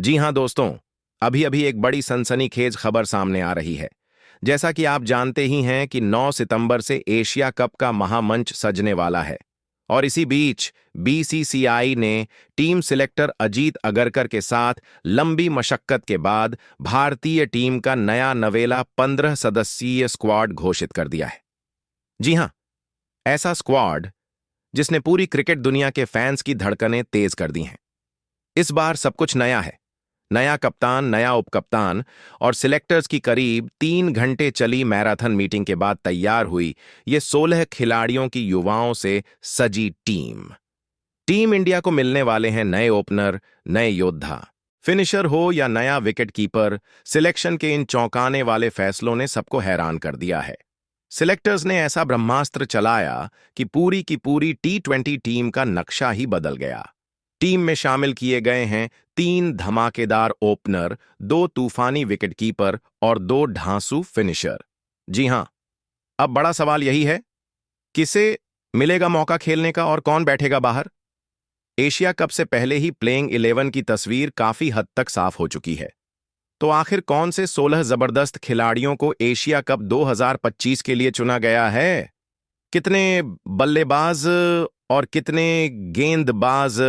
जी हां दोस्तों, अभी अभी एक बड़ी सनसनीखेज खबर सामने आ रही है। जैसा कि आप जानते ही हैं कि 9 सितंबर से एशिया कप का महामंच सजने वाला है और इसी बीच बीसीसीआई ने टीम सिलेक्टर अजीत अगरकर के साथ लंबी मशक्कत के बाद भारतीय टीम का नया नवेला 15 सदस्यीय स्क्वाड घोषित कर दिया है। जी हां, ऐसा स्क्वाड जिसने पूरी क्रिकेट दुनिया के फैंस की धड़कनें तेज कर दी हैं। इस बार सब कुछ नया है। नया कप्तान, नया उपकप्तान और सिलेक्टर्स की करीब 3 घंटे चली मैराथन मीटिंग के बाद तैयार हुई ये 16 खिलाड़ियों की युवाओं से सजी टीम। टीम इंडिया को मिलने वाले हैं नए ओपनर, नए योद्धा। फिनिशर हो या नया विकेट कीपर, सिलेक्शन के इन चौंकाने वाले फैसलों ने सबको हैरान कर दिया है। सिलेक्टर्स ने ऐसा ब्रह्मास्त्र चलाया कि पूरी की पूरी टी20 टीम का नक्शा ही बदल गया। टीम में शामिल किए गए हैं 3 धमाकेदार ओपनर, 2 तूफानी विकेटकीपर और 2 ढांसू फिनिशर। जी हां, अब बड़ा सवाल यही है, किसे मिलेगा मौका खेलने का और कौन बैठेगा बाहर? एशिया कप से पहले ही प्लेइंग 11 की तस्वीर काफी हद तक साफ हो चुकी है। तो आखिर कौन से 16 जबरदस्त खिलाड़ियों को एशिया कप 2025 के लिए चुना गया है? कितने बल्लेबाज और कितने गेंदबाज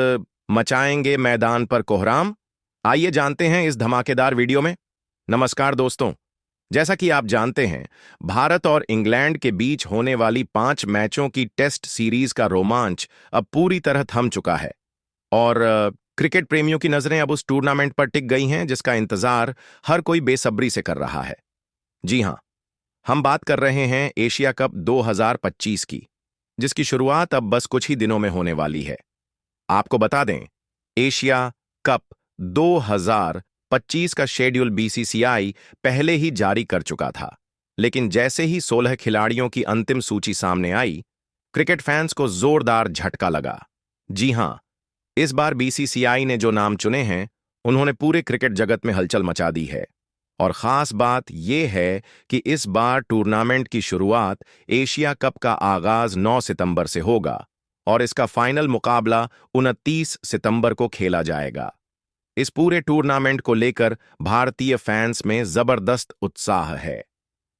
मचाएंगे मैदान पर कोहराम? आइए जानते हैं इस धमाकेदार वीडियो में। नमस्कार दोस्तों, जैसा कि आप जानते हैं, भारत और इंग्लैंड के बीच होने वाली 5 मैचों की टेस्ट सीरीज का रोमांच अब पूरी तरह थम चुका है और क्रिकेट प्रेमियों की नजरें अब उस टूर्नामेंट पर टिक गई हैं जिसका इंतजार हर कोई बेसब्री से कर रहा है। जी हां, हम बात कर रहे हैं एशिया कप 2025 की, जिसकी शुरुआत अब बस कुछ ही दिनों में होने वाली है। आपको बता दें, एशिया कप 2025 का शेड्यूल बीसीसीआई पहले ही जारी कर चुका था, लेकिन जैसे ही 16 खिलाड़ियों की अंतिम सूची सामने आई, क्रिकेट फैंस को जोरदार झटका लगा। जी हां, इस बार बीसीसीआई ने जो नाम चुने हैं, उन्होंने पूरे क्रिकेट जगत में हलचल मचा दी है। और खास बात यह है कि इस बार टूर्नामेंट की शुरुआत एशिया कप का आगाज 9 सितंबर से होगा और इसका फाइनल मुकाबला 29 सितंबर को खेला जाएगा। इस पूरे टूर्नामेंट को लेकर भारतीय फैंस में जबरदस्त उत्साह है।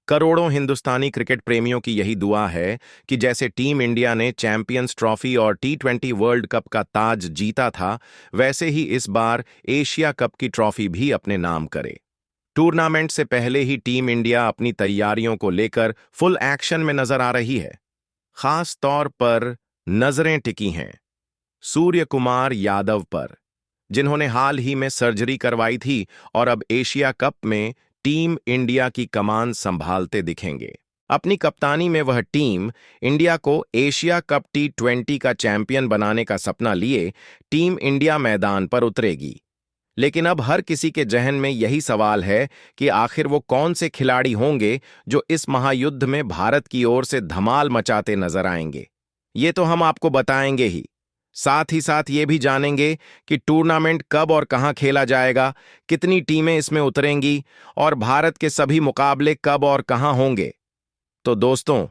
करोड़ों हिंदुस्तानी क्रिकेट प्रेमियों की यही दुआ है कि जैसे टीम इंडिया ने चैंपियंस ट्रॉफी और टी20 वर्ल्ड कप का ताज जीता था, वैसे ही इस बार एशिया कप की ट्रॉफी भी अपने नाम करे। टूर्नामेंट से पहले ही टीम इंडिया अपनी तैयारियों को लेकर फुल एक्शन में नजर आ रही है। खास तौर पर नजरें टिकी हैं सूर्य कुमार यादव पर, जिन्होंने हाल ही में सर्जरी करवाई थी और अब एशिया कप में टीम इंडिया की कमान संभालते दिखेंगे। अपनी कप्तानी में वह टीम इंडिया को एशिया कप टी20 का चैंपियन बनाने का सपना लिए टीम इंडिया मैदान पर उतरेगी। लेकिन अब हर किसी के जहन में यही सवाल है कि आखिर वो कौन से खिलाड़ी होंगे जो इस महायुद्ध में भारत की ओर से धमाल मचाते नजर आएंगे। ये तो हम आपको बताएंगे ही साथ ये भी जानेंगे कि टूर्नामेंट कब और कहां खेला जाएगा, कितनी टीमें इसमें उतरेंगी और भारत के सभी मुकाबले कब और कहां होंगे। तो दोस्तों,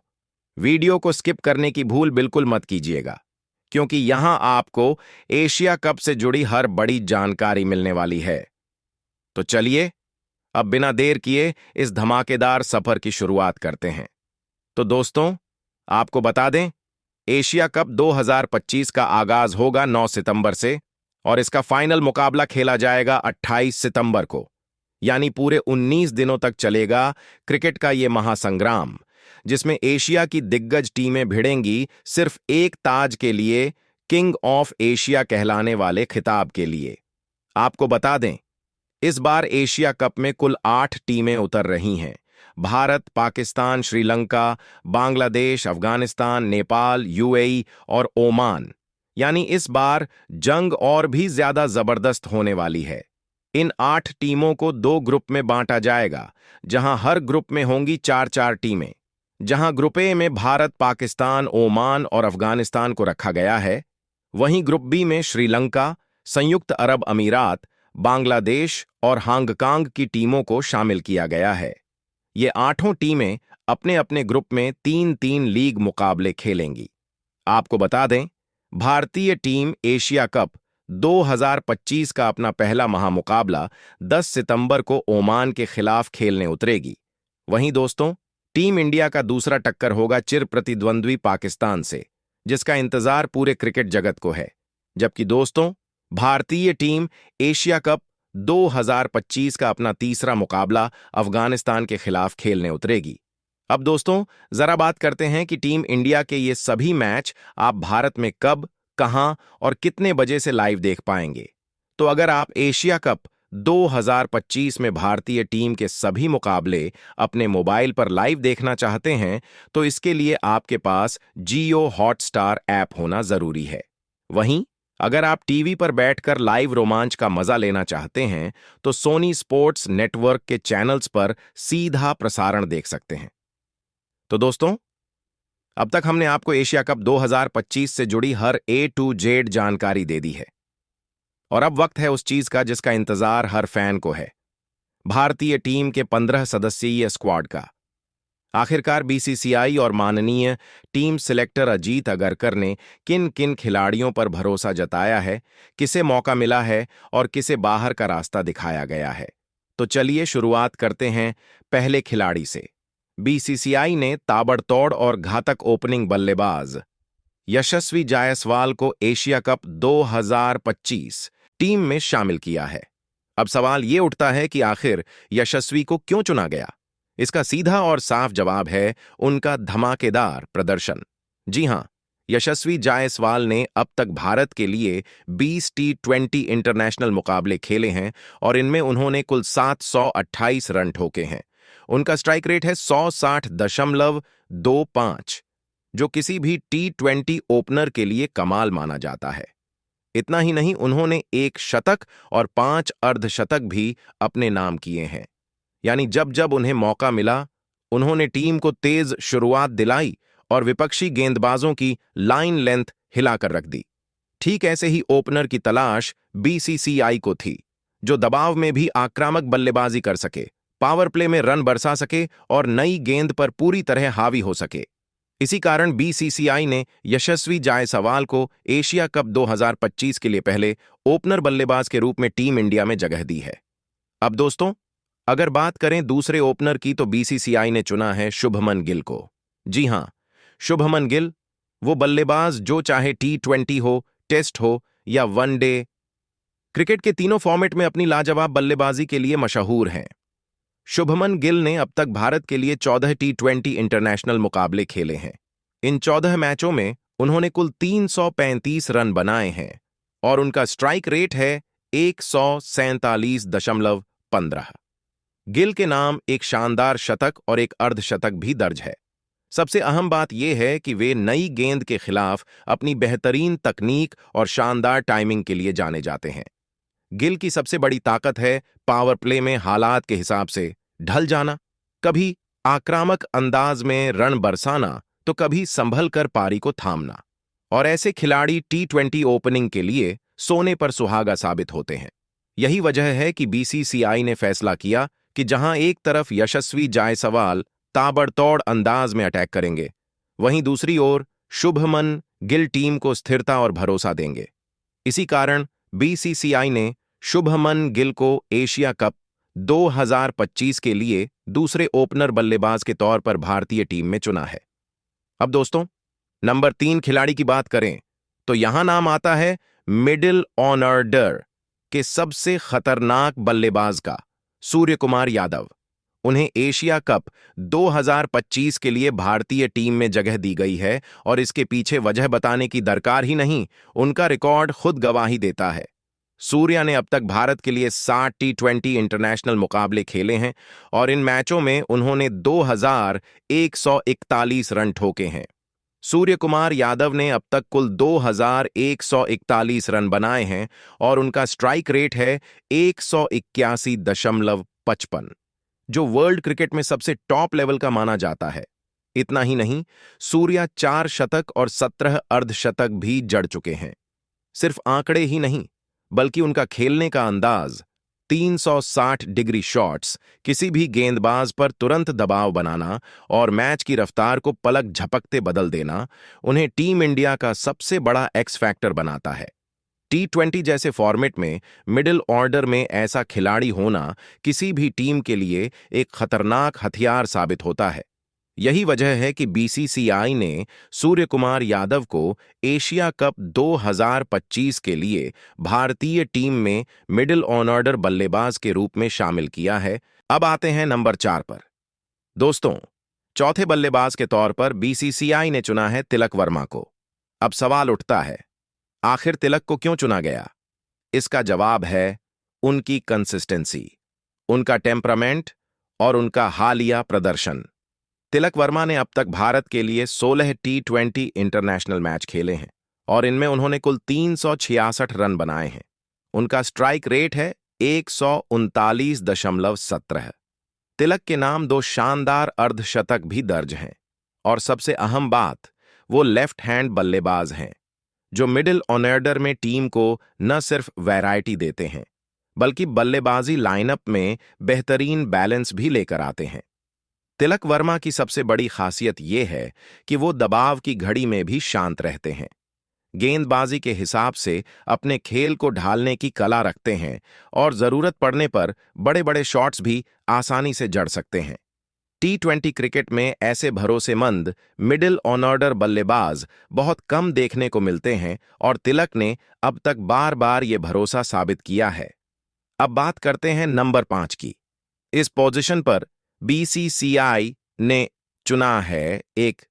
वीडियो को स्किप करने की भूल बिल्कुल मत कीजिएगा, क्योंकि यहां आपको एशिया कप से जुड़ी हर बड़ी जानकारी मिलने वाली है। तो चलिए, अब बिना देर किए इस धमाकेदार सफर की शुरुआत करते हैं। तो दोस्तों, आपको बता दें, एशिया कप 2025 का आगाज होगा 9 सितंबर से और इसका फाइनल मुकाबला खेला जाएगा 28 सितंबर को। यानी पूरे 19 दिनों तक चलेगा क्रिकेट का ये महासंग्राम, जिसमें एशिया की दिग्गज टीमें भिड़ेंगी सिर्फ एक ताज के लिए, किंग ऑफ एशिया कहलाने वाले खिताब के लिए। आपको बता दें, इस बार एशिया कप में कुल 8 टीमें उतर रही हैं। भारत, पाकिस्तान, श्रीलंका, बांग्लादेश, अफगानिस्तान, नेपाल, यूएई और ओमान। यानी इस बार जंग और भी ज्यादा जबरदस्त होने वाली है। इन 8 टीमों को 2 ग्रुप में बांटा जाएगा, जहां हर ग्रुप में होंगी 4-4 टीमें। जहां ग्रुप ए में भारत, पाकिस्तान, ओमान और अफगानिस्तान को रखा गया है, वहीं ग्रुप बी में श्रीलंका, संयुक्त अरब अमीरात, बांग्लादेश और हांगकांग की टीमों को शामिल किया गया है। ये 8 टीमें अपने अपने ग्रुप में 3-3 लीग मुकाबले खेलेंगी। आपको बता दें, भारतीय टीम एशिया कप 2025 का अपना पहला महामुकाबला 10 सितंबर को ओमान के खिलाफ खेलने उतरेगी। वहीं दोस्तों, टीम इंडिया का दूसरा टक्कर होगा चिर प्रतिद्वंद्वी पाकिस्तान से, जिसका इंतजार पूरे क्रिकेट जगत को है। जबकि दोस्तों, भारतीय टीम एशिया कप 2025 का अपना तीसरा मुकाबला अफगानिस्तान के खिलाफ खेलने उतरेगी। अब दोस्तों, जरा बात करते हैं कि टीम इंडिया के ये सभी मैच आप भारत में कब, कहां और कितने बजे से लाइव देख पाएंगे। तो अगर आप एशिया कप 2025 में भारतीय टीम के सभी मुकाबले अपने मोबाइल पर लाइव देखना चाहते हैं, तो इसके लिए आपके पास जियो हॉटस्टार ऐप होना जरूरी है। वहीं अगर आप टीवी पर बैठकर लाइव रोमांच का मजा लेना चाहते हैं, तो सोनी स्पोर्ट्स नेटवर्क के चैनल्स पर सीधा प्रसारण देख सकते हैं। तो दोस्तों, अब तक हमने आपको एशिया कप 2025 से जुड़ी हर A to Z जानकारी दे दी है, और अब वक्त है उस चीज का जिसका इंतजार हर फैन को है, भारतीय टीम के 15 सदस्यीय स्क्वाड का। आखिरकार बीसीसीआई और माननीय टीम सिलेक्टर अजीत अगरकर ने किन किन खिलाड़ियों पर भरोसा जताया है, किसे मौका मिला है और किसे बाहर का रास्ता दिखाया गया है। तो चलिए शुरुआत करते हैं पहले खिलाड़ी से। बीसीसीआई ने ताबड़तोड़ और घातक ओपनिंग बल्लेबाज यशस्वी जायसवाल को एशिया कप 2025 टीम में शामिल किया है। अब सवाल ये उठता है कि आखिर यशस्वी को क्यों चुना गया। इसका सीधा और साफ जवाब है उनका धमाकेदार प्रदर्शन। जी हां, यशस्वी जायसवाल ने अब तक भारत के लिए 20 T20 इंटरनेशनल मुकाबले खेले हैं और इनमें उन्होंने कुल 728 रन ठोके हैं। उनका स्ट्राइक रेट है 160.25, जो किसी भी T20 ओपनर के लिए कमाल माना जाता है। इतना ही नहीं, उन्होंने एक शतक और 5 अर्धशतक भी अपने नाम किए हैं। यानी जब जब उन्हें मौका मिला, उन्होंने टीम को तेज शुरुआत दिलाई और विपक्षी गेंदबाजों की लाइन लेंथ हिलाकर रख दी। ठीक ऐसे ही ओपनर की तलाश बीसीसीआई को थी, जो दबाव में भी आक्रामक बल्लेबाजी कर सके, पावर प्ले में रन बरसा सके और नई गेंद पर पूरी तरह हावी हो सके। इसी कारण बीसीसीआई ने यशस्वी जायसवाल को एशिया कप 2025 के लिए पहले ओपनर बल्लेबाज के रूप में टीम इंडिया में जगह दी है। अब दोस्तों, अगर बात करें दूसरे ओपनर की, तो बीसीसीआई ने चुना है शुभमन गिल को। जी हां, शुभमन गिल वो बल्लेबाज जो चाहे T20 हो, टेस्ट हो या वनडे क्रिकेट के तीनों फॉर्मेट में अपनी लाजवाब बल्लेबाजी के लिए मशहूर हैं। शुभमन गिल ने अब तक भारत के लिए 14 T20 इंटरनेशनल मुकाबले खेले हैं। इन 14 मैचों में उन्होंने कुल 335 रन बनाए हैं और उनका स्ट्राइक रेट है 147.15। गिल के नाम एक शानदार शतक और एक अर्धशतक भी दर्ज है। सबसे अहम बात यह है कि वे नई गेंद के खिलाफ अपनी बेहतरीन तकनीक और शानदार टाइमिंग के लिए जाने जाते हैं। गिल की सबसे बड़ी ताकत है पावर प्ले में हालात के हिसाब से ढल जाना, कभी आक्रामक अंदाज में रन बरसाना तो कभी संभल कर पारी को थामना। और ऐसे खिलाड़ी T20 ओपनिंग के लिए सोने पर सुहागा साबित होते हैं। यही वजह है कि बीसीसीआई ने फैसला किया कि जहां एक तरफ यशस्वी जायसवाल ताबड़तोड़ अंदाज में अटैक करेंगे, वहीं दूसरी ओर शुभमन गिल टीम को स्थिरता और भरोसा देंगे। इसी कारण बीसीसीआई ने शुभमन गिल को एशिया कप 2025 के लिए दूसरे ओपनर बल्लेबाज के तौर पर भारतीय टीम में चुना है। अब दोस्तों, नंबर 3 खिलाड़ी की बात करें, तो यहां नाम आता है मिडिल ऑर्डर के सबसे खतरनाक बल्लेबाज का, सूर्य कुमार यादव। उन्हें एशिया कप 2025 के लिए भारतीय टीम में जगह दी गई है और इसके पीछे वजह बताने की दरकार ही नहीं, उनका रिकॉर्ड खुद गवाही देता है। सूर्या ने अब तक भारत के लिए 60 T20 इंटरनेशनल मुकाबले खेले हैं और इन मैचों में उन्होंने 2141 रन ठोके हैं। सूर्य कुमार यादव ने अब तक कुल 2141 रन बनाए हैं और उनका स्ट्राइक रेट है 181.55, जो वर्ल्ड क्रिकेट में सबसे टॉप लेवल का माना जाता है। इतना ही नहीं, सूर्या 4 शतक और 17 अर्धशतक भी जड़ चुके हैं। सिर्फ आंकड़े ही नहीं, बल्कि उनका खेलने का अंदाज, 360 डिग्री शॉट्स, किसी भी गेंदबाज पर तुरंत दबाव बनाना और मैच की रफ्तार को पलक झपकते बदल देना, उन्हें टीम इंडिया का सबसे बड़ा एक्स फैक्टर बनाता है। T20 जैसे फॉर्मेट में मिडिल ऑर्डर में ऐसा खिलाड़ी होना किसी भी टीम के लिए एक खतरनाक हथियार साबित होता है। यही वजह है कि बीसीसीआई ने सूर्य कुमार यादव को एशिया कप 2025 के लिए भारतीय टीम में मिडिल ऑर्डर बल्लेबाज के रूप में शामिल किया है। अब आते हैं नंबर 4 पर। दोस्तों, चौथे बल्लेबाज के तौर पर बीसीसीआई ने चुना है तिलक वर्मा को। अब सवाल उठता है, आखिर तिलक को क्यों चुना गया? इसका जवाब है उनकी कंसिस्टेंसी, उनका टेम्परामेंट और उनका हालिया प्रदर्शन। तिलक वर्मा ने अब तक भारत के लिए 16 T20 इंटरनेशनल मैच खेले हैं और इनमें उन्होंने कुल 366 रन बनाए हैं। उनका स्ट्राइक रेट है 139.17। तिलक के नाम 2 शानदार अर्धशतक भी दर्ज हैं और सबसे अहम बात, वो लेफ्ट हैंड बल्लेबाज हैं जो मिडिल ऑर्डर में टीम को न सिर्फ वैरायटी देते हैं बल्कि बल्लेबाजी लाइनअप में बेहतरीन बैलेंस भी लेकर आते हैं। तिलक वर्मा की सबसे बड़ी खासियत यह है कि वो दबाव की घड़ी में भी शांत रहते हैं, गेंदबाजी के हिसाब से अपने खेल को ढालने की कला रखते हैं और जरूरत पड़ने पर बड़े बड़े शॉट्स भी आसानी से जड़ सकते हैं। T20 क्रिकेट में ऐसे भरोसेमंद मिडिल ऑर्डर बल्लेबाज बहुत कम देखने को मिलते हैं और तिलक ने अब तक बार बार ये भरोसा साबित किया है। अब बात करते हैं नंबर 5 की। इस पोजीशन पर बीसीसीआई ने चुना है एक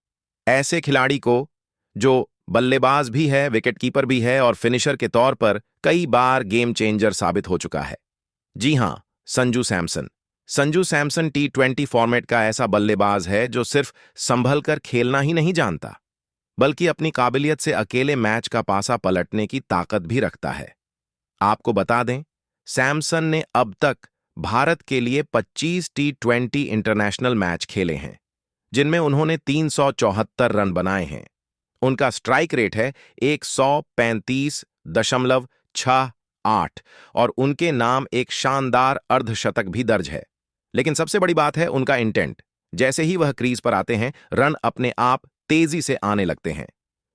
ऐसे खिलाड़ी को जो बल्लेबाज भी है, विकेटकीपर भी है और फिनिशर के तौर पर कई बार गेम चेंजर साबित हो चुका है। जी हां, संजू सैमसन। संजू सैमसन T20 फॉर्मेट का ऐसा बल्लेबाज है जो सिर्फ संभल कर खेलना ही नहीं जानता, बल्कि अपनी काबिलियत से अकेले मैच का पासा पलटने की ताकत भी रखता है। आपको बता दें, सैमसन ने अब तक भारत के लिए 25 T20 इंटरनेशनल मैच खेले हैं, जिनमें उन्होंने 374 रन बनाए हैं। उनका स्ट्राइक रेट है 135.68 और उनके नाम एक शानदार अर्धशतक भी दर्ज है। लेकिन सबसे बड़ी बात है उनका इंटेंट। जैसे ही वह क्रीज पर आते हैं, रन अपने आप तेजी से आने लगते हैं।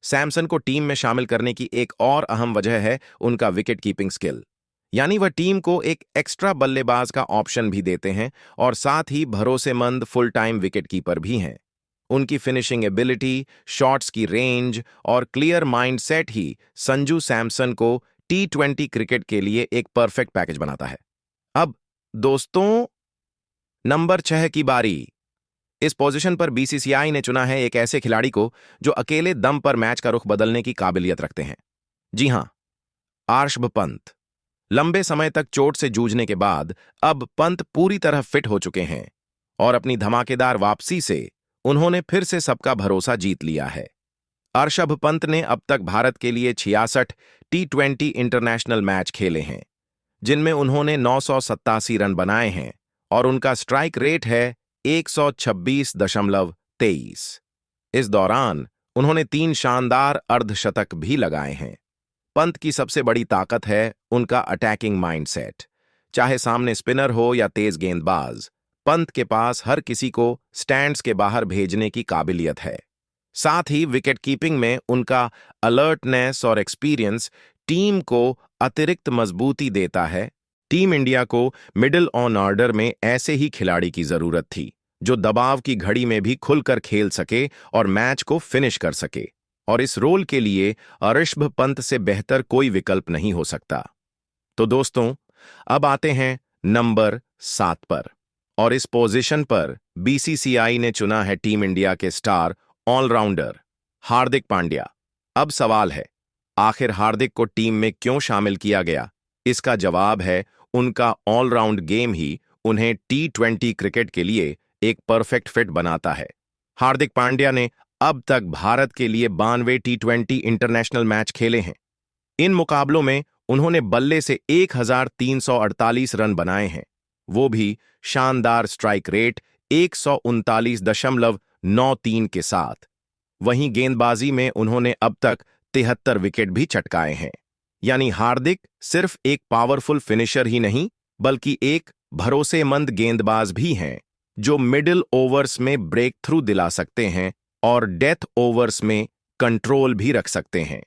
सैमसन को टीम में शामिल करने की एक और अहम वजह है उनका विकेट कीपिंग स्किल, यानी वह टीम को एक एक्स्ट्रा बल्लेबाज का ऑप्शन भी देते हैं और साथ ही भरोसेमंद फुल टाइम विकेट कीपर भी हैं। उनकी फिनिशिंग एबिलिटी, शॉट्स की रेंज और क्लियर माइंडसेट ही संजू सैमसन को T20 क्रिकेट के लिए एक परफेक्ट पैकेज बनाता है। अब दोस्तों, नंबर 6 की बारी। इस पोजीशन पर बीसीसीआई ने चुना है एक ऐसे खिलाड़ी को जो अकेले दम पर मैच का रुख बदलने की काबिलियत रखते हैं। जी हां, आर्षभ पंत। लंबे समय तक चोट से जूझने के बाद अब पंत पूरी तरह फिट हो चुके हैं और अपनी धमाकेदार वापसी से उन्होंने फिर से सबका भरोसा जीत लिया है। ऋषभ पंत ने अब तक भारत के लिए 66 T20 इंटरनेशनल मैच खेले हैं, जिनमें उन्होंने 987 रन बनाए हैं और उनका स्ट्राइक रेट है 126.23। इस दौरान उन्होंने 3 शानदार अर्धशतक भी लगाए हैं। पंत की सबसे बड़ी ताकत है उनका अटैकिंग माइंडसेट। चाहे सामने स्पिनर हो या तेज गेंदबाज, पंत के पास हर किसी को स्टैंड्स के बाहर भेजने की काबिलियत है। साथ ही विकेट कीपिंग में उनका अलर्टनेस और एक्सपीरियंस टीम को अतिरिक्त मजबूती देता है। टीम इंडिया को मिडिल ऑर्डर में ऐसे ही खिलाड़ी की जरूरत थी जो दबाव की घड़ी में भी खुलकर खेल सके और मैच को फिनिश कर सके, और इस रोल के लिए ऋषभ पंत से बेहतर कोई विकल्प नहीं हो सकता। तो दोस्तों, अब आते हैं नंबर 7 पर, और इस पोजीशन पर बीसीसीआई ने चुना है टीम इंडिया के स्टार ऑलराउंडर हार्दिक पांड्या। अब सवाल है, आखिर हार्दिक को टीम में क्यों शामिल किया गया? इसका जवाब है उनका ऑलराउंड गेम ही उन्हें T20 क्रिकेट के लिए एक परफेक्ट फिट बनाता है। हार्दिक पांड्या ने अब तक भारत के लिए 92 T20 इंटरनेशनल मैच खेले हैं। इन मुकाबलों में उन्होंने बल्ले से 1348 रन बनाए हैं, वो भी शानदार स्ट्राइक रेट 139.93 के साथ। वहीं गेंदबाजी में उन्होंने अब तक 73 विकेट भी चटकाए हैं। यानी हार्दिक सिर्फ एक पावरफुल फिनिशर ही नहीं, बल्कि एक भरोसेमंद गेंदबाज भी हैं जो मिडिल ओवर्स में ब्रेक थ्रू दिला सकते हैं और डेथ ओवर्स में कंट्रोल भी रख सकते हैं।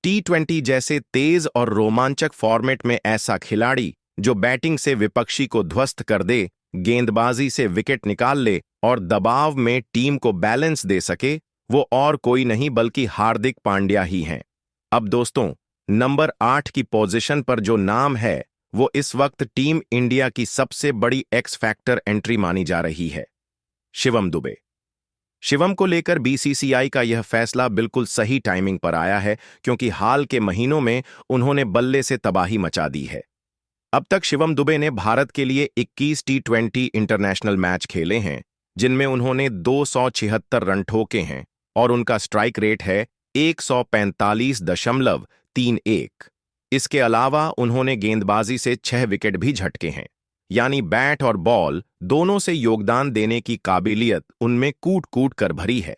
T20 जैसे तेज और रोमांचक फॉर्मेट में ऐसा खिलाड़ी जो बैटिंग से विपक्षी को ध्वस्त कर दे, गेंदबाजी से विकेट निकाल ले और दबाव में टीम को बैलेंस दे सके, वो और कोई नहीं बल्कि हार्दिक पांड्या ही हैं। अब दोस्तों, नंबर 8 की पोजीशन पर जो नाम है, वो इस वक्त टीम इंडिया की सबसे बड़ी एक्स फैक्टर एंट्री मानी जा रही है, शिवम दुबे। शिवम को लेकर बीसीसीआई का यह फैसला बिल्कुल सही टाइमिंग पर आया है, क्योंकि हाल के महीनों में उन्होंने बल्ले से तबाही मचा दी है। अब तक शिवम दुबे ने भारत के लिए 21 T20 इंटरनेशनल मैच खेले हैं, जिनमें उन्होंने 276 रन ठोके हैं और उनका स्ट्राइक रेट है 145.31। इसके अलावा उन्होंने गेंदबाजी से 6 विकेट भी झटके हैं, यानी बैट और बॉल दोनों से योगदान देने की काबिलियत उनमें कूट कूट कर भरी है।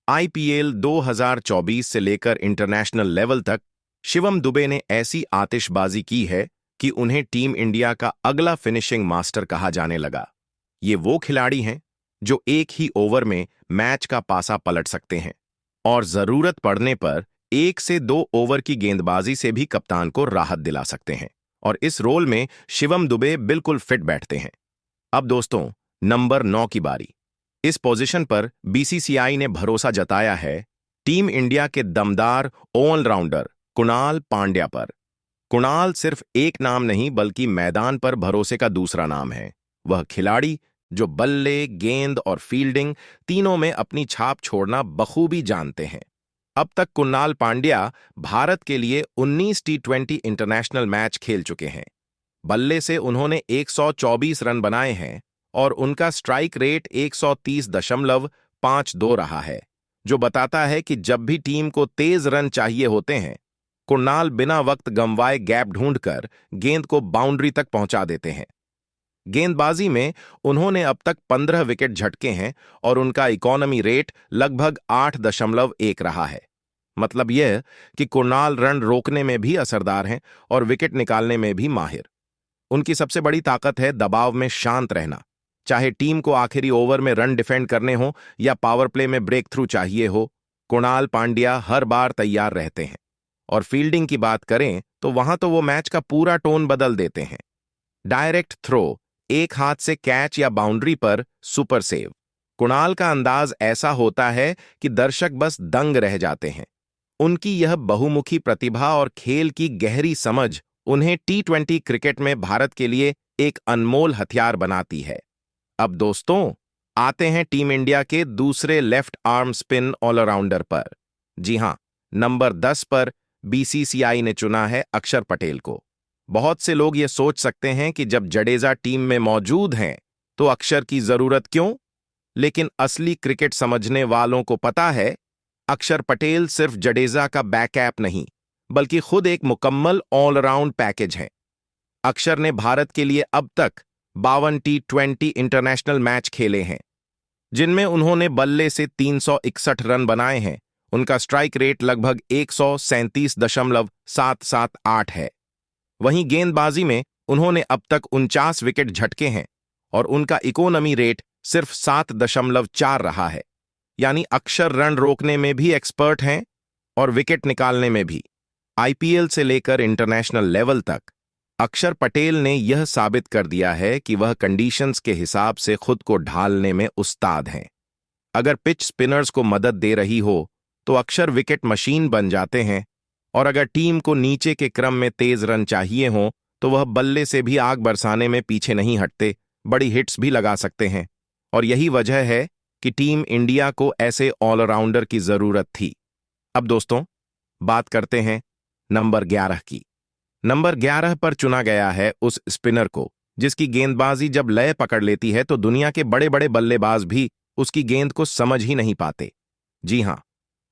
आईपीएल 2024 से लेकर इंटरनेशनल लेवल तक शिवम दुबे ने ऐसी आतिशबाजी की है कि उन्हें टीम इंडिया का अगला फिनिशिंग मास्टर कहा जाने लगा। ये वो खिलाड़ी हैं जो एक ही ओवर में मैच का पासा पलट सकते हैं और जरूरत पड़ने पर 1 से 2 ओवर की गेंदबाजी से भी कप्तान को राहत दिला सकते हैं, और इस रोल में शिवम दुबे बिल्कुल फिट बैठते हैं। अब दोस्तों, नंबर 9 की बारी। इस पोजीशन पर बीसीसीआई ने भरोसा जताया है टीम इंडिया के दमदार ऑलराउंडर कुणाल पांड्या पर। कुणाल सिर्फ एक नाम नहीं बल्कि मैदान पर भरोसे का दूसरा नाम है। वह खिलाड़ी जो बल्ले, गेंद और फील्डिंग तीनों में अपनी छाप छोड़ना बखूबी जानते हैं। अब तक कुणाल पांड्या भारत के लिए 19 T20 इंटरनेशनल मैच खेल चुके हैं। बल्ले से उन्होंने 124 रन बनाए हैं और उनका स्ट्राइक रेट 130.52 रहा है, जो बताता है कि जब भी टीम को तेज रन चाहिए होते हैं, कुणाल बिना वक्त गंवाए गैप ढूंढकर गेंद को बाउंड्री तक पहुंचा देते हैं। गेंदबाजी में उन्होंने अब तक 15 विकेट झटके हैं और उनका इकोनॉमी रेट लगभग 8.1 रहा है। मतलब यह कि कुणाल रन रोकने में भी असरदार हैं और विकेट निकालने में भी माहिर। उनकी सबसे बड़ी ताकत है दबाव में शांत रहना। चाहे टीम को आखिरी ओवर में रन डिफेंड करने हो या पावर प्ले में ब्रेक थ्रू चाहिए हो, कुणाल पांड्या हर बार तैयार रहते हैं। और फील्डिंग की बात करें तो वहां तो वो मैच का पूरा टोन बदल देते हैं। डायरेक्ट थ्रो, एक हाथ से कैच या बाउंड्री पर सुपर सेव। कुणाल का अंदाज ऐसा होता है कि दर्शक बस दंग रह जाते हैं। उनकी यह बहुमुखी प्रतिभा और खेल की गहरी समझ उन्हें T20 क्रिकेट में भारत के लिए एक अनमोल हथियार बनाती है। अब दोस्तों, आते हैं टीम इंडिया के दूसरे लेफ्ट आर्म स्पिन ऑलराउंडर पर। जी हां, नंबर 10 पर बीसीसीआई ने चुना है अक्षर पटेल को। बहुत से लोग ये सोच सकते हैं कि जब जडेजा टीम में मौजूद हैं तो अक्षर की जरूरत क्यों, लेकिन असली क्रिकेट समझने वालों को पता है अक्षर पटेल सिर्फ जडेजा का बैकअप नहीं बल्कि खुद एक मुकम्मल ऑलराउंड पैकेज है। अक्षर ने भारत के लिए अब तक 52 T20 इंटरनेशनल मैच खेले हैं, जिनमें उन्होंने बल्ले से 361 रन बनाए हैं। उनका स्ट्राइक रेट लगभग 137.778 है। वहीं गेंदबाजी में उन्होंने अब तक 49 विकेट झटके हैं और उनका इकोनॉमी रेट सिर्फ 7.4 रहा है। यानी अक्षर रन रोकने में भी एक्सपर्ट हैं और विकेट निकालने में भी। आईपीएल से लेकर इंटरनेशनल लेवल तक अक्षर पटेल ने यह साबित कर दिया है कि वह कंडीशंस के हिसाब से खुद को ढालने में उस्ताद हैं। अगर पिच स्पिनर्स को मदद दे रही हो तो अक्षर विकेट मशीन बन जाते हैं, और अगर टीम को नीचे के क्रम में तेज रन चाहिए हो तो वह बल्ले से भी आग बरसाने में पीछे नहीं हटते, बड़ी हिट्स भी लगा सकते हैं। और यही वजह है कि टीम इंडिया को ऐसे ऑलराउंडर की जरूरत थी। अब दोस्तों, बात करते हैं नंबर 11 की। नंबर 11 पर चुना गया है उस स्पिनर को जिसकी गेंदबाजी जब लय पकड़ लेती है तो दुनिया के बड़े बड़े बल्लेबाज भी उसकी गेंद को समझ ही नहीं पाते। जी हां,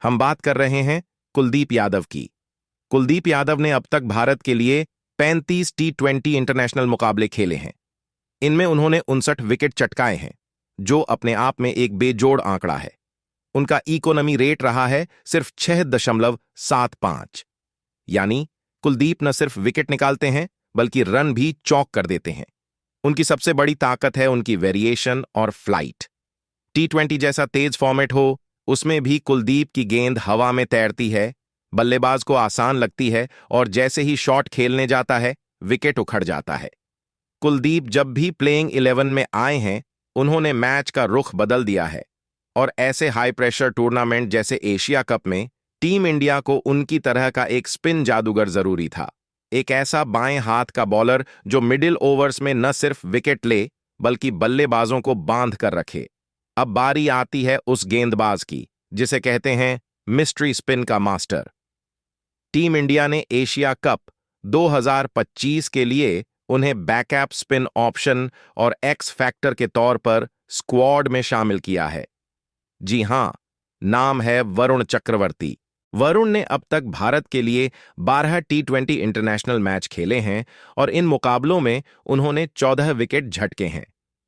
हम बात कर रहे हैं कुलदीप यादव की। कुलदीप यादव ने अब तक भारत के लिए 35 T20 इंटरनेशनल मुकाबले खेले हैं। इनमें उन्होंने 59 विकेट चटकाए हैं, जो अपने आप में एक बेजोड़ आंकड़ा है। उनका इकोनॉमी रेट रहा है सिर्फ 6.75। यानी कुलदीप न सिर्फ विकेट निकालते हैं बल्कि रन भी चौक कर देते हैं। उनकी सबसे बड़ी ताकत है उनकी वेरिएशन और फ्लाइट। T20 जैसा तेज फॉर्मेट हो, उसमें भी कुलदीप की गेंद हवा में तैरती है, बल्लेबाज को आसान लगती है और जैसे ही शॉट खेलने जाता है विकेट उखड़ जाता है। कुलदीप जब भी प्लेइंग 11 में आए हैं उन्होंने मैच का रुख बदल दिया है और ऐसे हाई प्रेशर टूर्नामेंट जैसे एशिया कप में टीम इंडिया को उनकी तरह का एक स्पिन जादूगर जरूरी था। एक ऐसा बाएं हाथ का बॉलर जो मिडिल ओवर्स में न सिर्फ विकेट ले बल्कि बल्लेबाजों को बांध कर रखे। अब बारी आती है उस गेंदबाज की जिसे कहते हैं मिस्ट्री स्पिन का मास्टर। टीम इंडिया ने एशिया कप 2025 के लिए उन्हें बैकअप स्पिन ऑप्शन और एक्स फैक्टर के तौर पर स्क्वाड में शामिल किया है। जी हां, नाम है वरुण चक्रवर्ती। वरुण ने अब तक भारत के लिए 12 टी20 इंटरनेशनल मैच खेले हैं और इन मुकाबलों में उन्होंने 14 विकेट झटके हैं।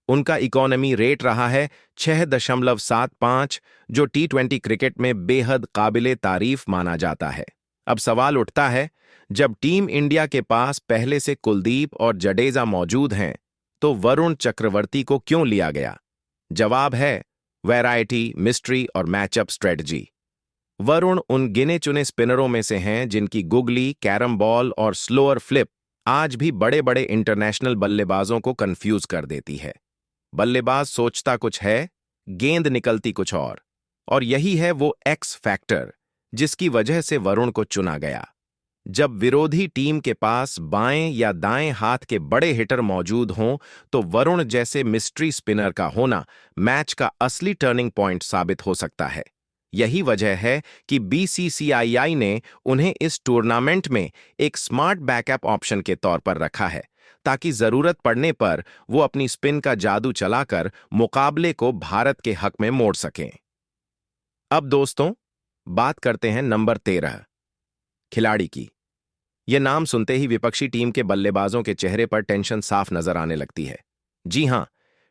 उनका इकोनॉमी रेट रहा है 6.75, जो टी20 क्रिकेट में बेहद काबिले तारीफ माना जाता है। अब सवाल उठता है, जब टीम इंडिया के पास पहले से कुलदीप और जडेजा मौजूद हैं तो वरुण चक्रवर्ती को क्यों लिया गया? जवाब है वैरायटी, मिस्ट्री और मैचअप स्ट्रेटजी। वरुण उन गिने चुने स्पिनरों में से हैं जिनकी गुगली, कैरम बॉल और स्लोअर फ्लिप आज भी बड़े बड़े इंटरनेशनल बल्लेबाजों को कंफ्यूज कर देती है। बल्लेबाज सोचता कुछ है, गेंद निकलती कुछ और यही है वो एक्स फैक्टर जिसकी वजह से वरुण को चुना गया। जब विरोधी टीम के पास बाएं या दाएं हाथ के बड़े हिटर मौजूद हों तो वरुण जैसे मिस्ट्री स्पिनर का होना मैच का असली टर्निंग पॉइंट साबित हो सकता है। यही वजह है कि बीसीसीआई ने उन्हें इस टूर्नामेंट में एक स्मार्ट बैकअप ऑप्शन के तौर पर रखा है ताकि जरूरत पड़ने पर वो अपनी स्पिन का जादू चलाकर मुकाबले को भारत के हक में मोड़ सकें। अब दोस्तों, बात करते हैं नंबर 13 खिलाड़ी की। यह नाम सुनते ही विपक्षी टीम के बल्लेबाजों के चेहरे पर टेंशन साफ नजर आने लगती है। जी हां,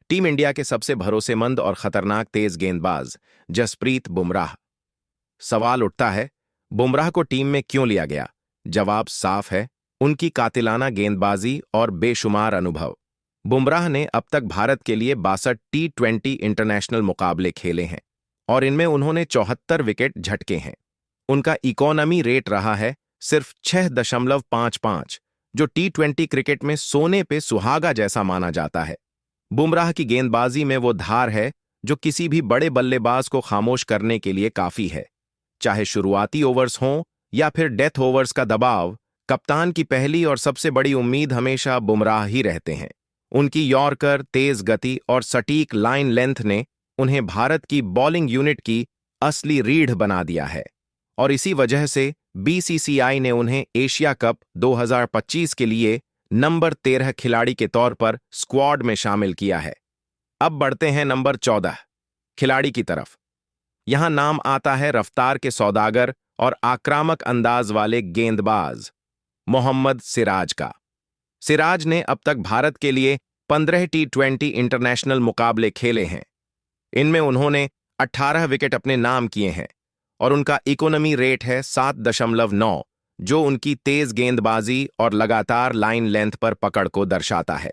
टीम इंडिया के सबसे भरोसेमंद और खतरनाक तेज गेंदबाज जसप्रीत बुमराह। सवाल उठता है, बुमराह को टीम में क्यों लिया गया? जवाब साफ है, उनकी कातिलाना गेंदबाजी और बेशुमार अनुभव। बुमराह ने अब तक भारत के लिए 62 टी20 इंटरनेशनल मुकाबले खेले हैं और इनमें उन्होंने 74 विकेट झटके हैं। उनका इकोनॉमी रेट रहा है सिर्फ 6.55, जो टी20 क्रिकेट में सोने पे सुहागा जैसा माना जाता है। बुमराह की गेंदबाजी में वो धार है जो किसी भी बड़े बल्लेबाज को खामोश करने के लिए काफी है। चाहे शुरुआती ओवर्स हों या फिर डेथ ओवर्स का दबाव, कप्तान की पहली और सबसे बड़ी उम्मीद हमेशा बुमराह ही रहते हैं। उनकी यॉर्कर, तेज गति और सटीक लाइन लेंथ ने उन्हें भारत की बॉलिंग यूनिट की असली रीढ़ बना दिया है और इसी वजह से बीसीसीआई ने उन्हें एशिया कप 2025 के लिए नंबर 13 खिलाड़ी के तौर पर स्क्वाड में शामिल किया है। अब बढ़ते हैं नंबर 14 खिलाड़ी की तरफ। यहां नाम आता है रफ्तार के सौदागर और आक्रामक अंदाज वाले गेंदबाज मोहम्मद सिराज का। सिराज ने अब तक भारत के लिए 15 टी20 इंटरनेशनल मुकाबले खेले हैं। इनमें उन्होंने 18 विकेट अपने नाम किए हैं और उनका इकोनॉमी रेट है 7.9, जो उनकी तेज गेंदबाजी और लगातार लाइन लेंथ पर पकड़ को दर्शाता है।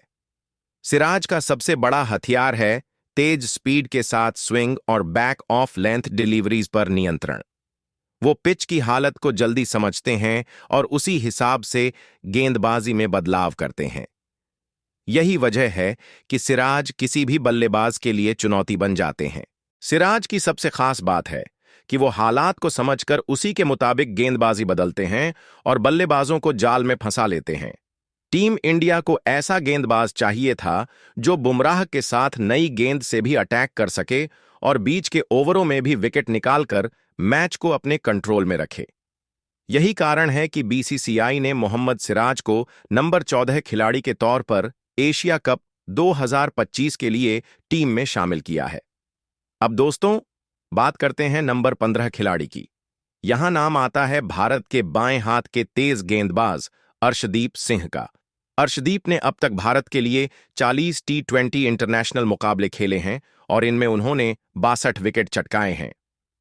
सिराज का सबसे बड़ा हथियार है तेज स्पीड के साथ स्विंग और बैक ऑफ लेंथ डिलीवरीज पर नियंत्रण। वो पिच की हालत को जल्दी समझते हैं और उसी हिसाब से गेंदबाजी में बदलाव करते हैं। यही वजह है कि सिराज किसी भी बल्लेबाज के लिए चुनौती बन जाते हैं। सिराज की सबसे खास बात है कि वो हालात को समझकर उसी के मुताबिक गेंदबाजी बदलते हैं और बल्लेबाजों को जाल में फंसा लेते हैं। टीम इंडिया को ऐसा गेंदबाज चाहिए था जो बुमराह के साथ नई गेंद से भी अटैक कर सके और बीच के ओवरों में भी विकेट निकालकर मैच को अपने कंट्रोल में रखे। यही कारण है कि बीसीसीआई ने मोहम्मद सिराज को नंबर 14 खिलाड़ी के तौर पर एशिया कप 2025 के लिए टीम में शामिल किया है। अब दोस्तों, बात करते हैं नंबर 15 खिलाड़ी की। यहां नाम आता है भारत के बाएं हाथ के तेज गेंदबाज अर्शदीप सिंह का। अर्शदीप ने अब तक भारत के लिए 40 टी20 इंटरनेशनल मुकाबले खेले हैं और इनमें उन्होंने 62 विकेट चटकाए हैं।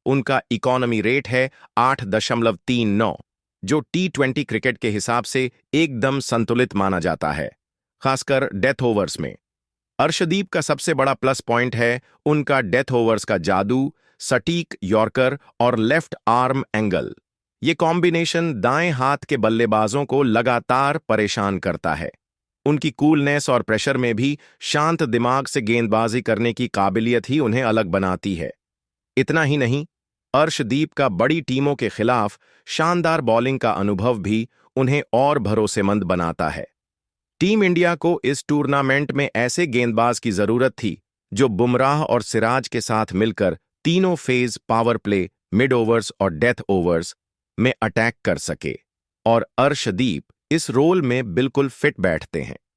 उनका इकोनॉमी रेट है 8.39, जो टी20 क्रिकेट के हिसाब से एकदम संतुलित माना जाता है, खासकर डेथ ओवर्स में। अर्शदीप का सबसे बड़ा प्लस पॉइंट है उनका डेथ ओवर्स का जादू, सटीक यॉर्कर और लेफ्ट आर्म एंगल। ये कॉम्बिनेशन दाएं हाथ के बल्लेबाजों को लगातार परेशान करता है। उनकी कूलनेस और प्रेशर में भी शांत दिमाग से गेंदबाजी करने की काबिलियत ही उन्हें अलग बनाती है। इतना ही नहीं, अर्शदीप का बड़ी टीमों के खिलाफ शानदार बॉलिंग का अनुभव भी उन्हें और भरोसेमंद बनाता है। टीम इंडिया को इस टूर्नामेंट में ऐसे गेंदबाज की जरूरत थी जो बुमराह और सिराज के साथ मिलकर तीनों phase power play, mid overs और डेथ ओवर्स में अटैक कर सके, और अर्शदीप इस रोल में बिल्कुल फिट बैठते हैं।